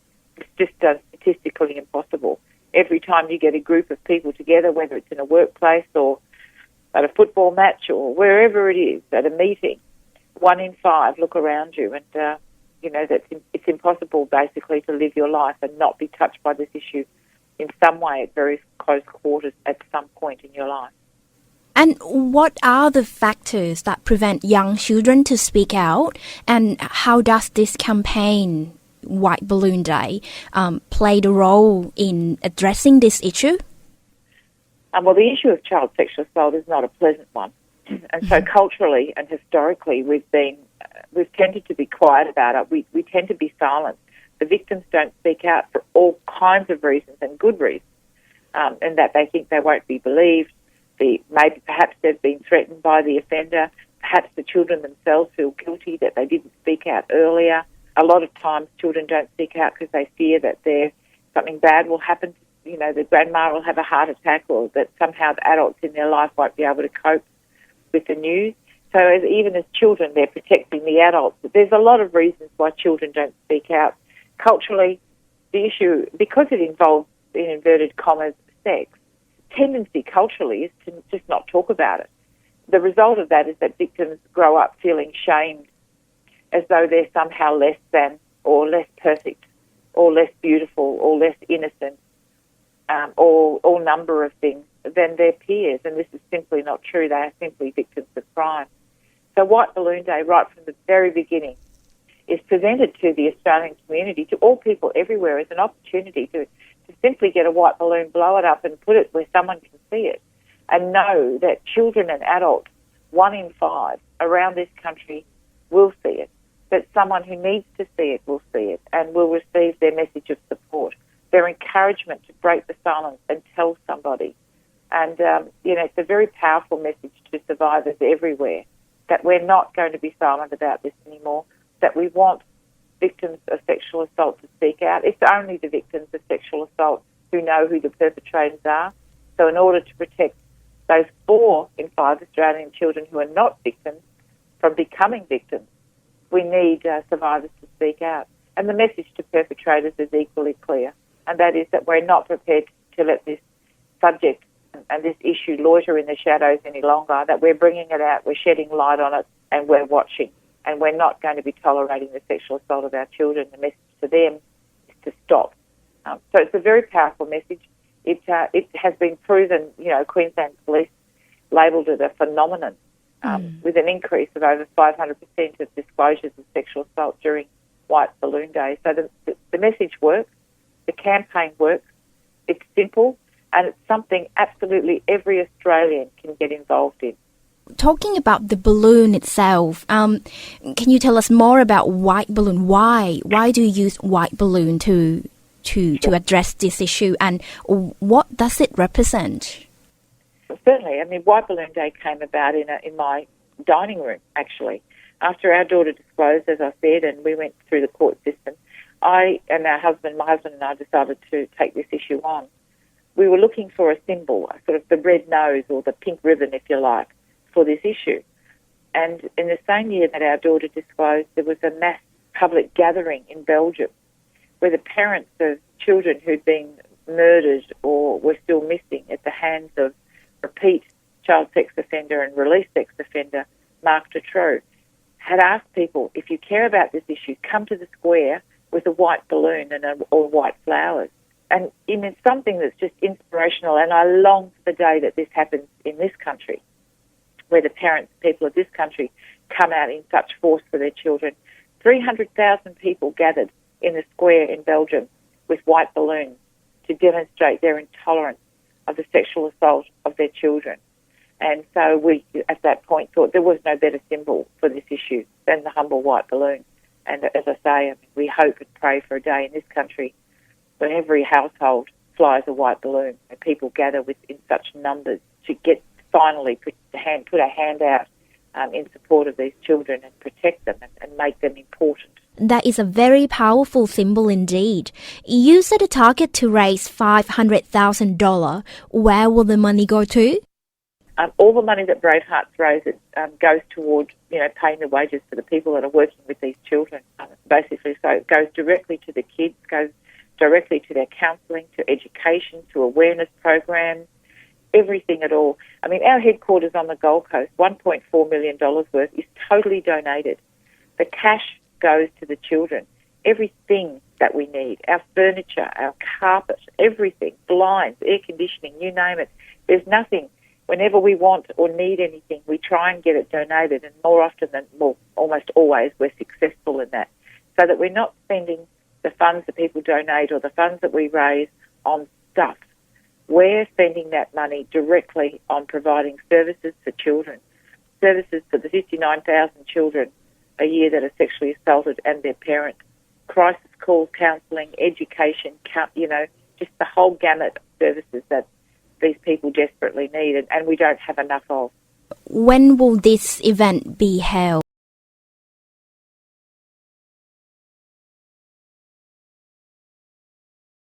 just statistically impossible. Every time you get a group of people together, whether it's in a workplace or at a football match or wherever it is, at a meeting, 1 in 5 look around you, and it's impossible basically to live your life and not be touched by this issue in some way at very close quarters at some point in your life. And what are the factors that prevent young children to speak out, and how does this campaign, White Balloon Day, play a role in addressing this issue? Well, the issue of child sexual assault is not a pleasant one. And so culturally and historically, we've tended to be quiet about it. We tend to be silent. The victims don't speak out for all kinds of reasons and good reasons, and that they think they won't be believed. Perhaps they've been threatened by the offender. Perhaps the children themselves feel guilty that they didn't speak out earlier. A lot of times children don't speak out because they fear that something bad will happen. The grandma will have a heart attack, or that somehow the adults in their life won't be able to cope with the news. So even as children, they're protecting the adults. But there's a lot of reasons why children don't speak out. Culturally, the issue, because it involves, in inverted commas, sex, tendency culturally is to just not talk about it. The result of that is that victims grow up feeling shamed, as though they're somehow less than, or less perfect, or less beautiful, or less innocent, or all number of things than their peers. And this is simply not true. They are simply victims of crime. So White Balloon Day, right from the very beginning, is presented to the Australian community, to all people everywhere, as an opportunity to simply get a white balloon, blow it up and put it where someone can see it, and know that children and adults, 1 in 5 around this country will see it, that someone who needs to see it will see it and will receive their message of support, their encouragement to break the silence and tell somebody. And, it's a very powerful message to survivors everywhere, that we're not going to be silent about this anymore, that we want victims of sexual assault to speak out. It's only the victims of sexual assault who know who the perpetrators are. So in order to protect those 4 in 5 Australian children who are not victims from becoming victims, we need survivors to speak out. And the message to perpetrators is equally clear, and that is that we're not prepared to let this subject and this issue loiter in the shadows any longer, that we're bringing it out, we're shedding light on it, and we're watching. And we're not going to be tolerating the sexual assault of our children. The message to them is to stop. So it's a very powerful message. It has been proven, Queensland Police labelled it a phenomenon with an increase of over 500% of disclosures of sexual assault during White Balloon Day. So the message works, the campaign works, it's simple, and it's something absolutely every Australian can get involved in. Talking about the balloon itself, can you tell us more about white balloon? Why do you use white balloon to address this issue, and what does it represent? Certainly, White Balloon Day came about in my dining room, actually. After our daughter disclosed, as I said, and we went through the court system, my husband and I decided to take this issue on. We were looking for a symbol, sort of the red nose or the pink ribbon, if you like, for this issue. And in the same year that our daughter disclosed, there was a mass public gathering in Belgium where the parents of children who'd been murdered or were still missing at the hands of repeat child sex offender and released sex offender Marc Dutroux had asked people, if you care about this issue, come to the square with a white balloon or white flowers. And it's something that's just inspirational, and I long for the day that this happens in this country, where the people of this country come out in such force for their children. 300,000 people gathered in the square in Belgium with white balloons to demonstrate their intolerance of the sexual assault of their children. And so we, at that point, thought there was no better symbol for this issue than the humble white balloon. And as I say, we hope and pray for a day in this country when every household flies a white balloon and people gather in such numbers to finally put a hand out in support of these children and protect them and make them important. That is a very powerful symbol indeed. You set a target to raise $500,000. Where will the money go to? All the money that Bravehearts raises goes toward, paying the wages for the people that are working with these children, basically. So it goes directly to the kids, goes directly to their counselling, to education, to awareness programs, everything at all. I mean, our headquarters on the Gold Coast, $1.4 million worth, is totally donated. The cash goes to the children. Everything that we need, our furniture, our carpet, everything, blinds, air conditioning, you name it. There's nothing. Whenever we want or need anything, we try and get it donated, and more often than, well, almost always, we're successful in that, so that we're not spending the funds that people donate or the funds that we raise on stuff. We're spending that money directly on providing services for children, services for the 59,000 children a year that are sexually assaulted and their parents, crisis calls, counselling, education, just the whole gamut of services that these people desperately need, and we don't have enough of. When will this event be held?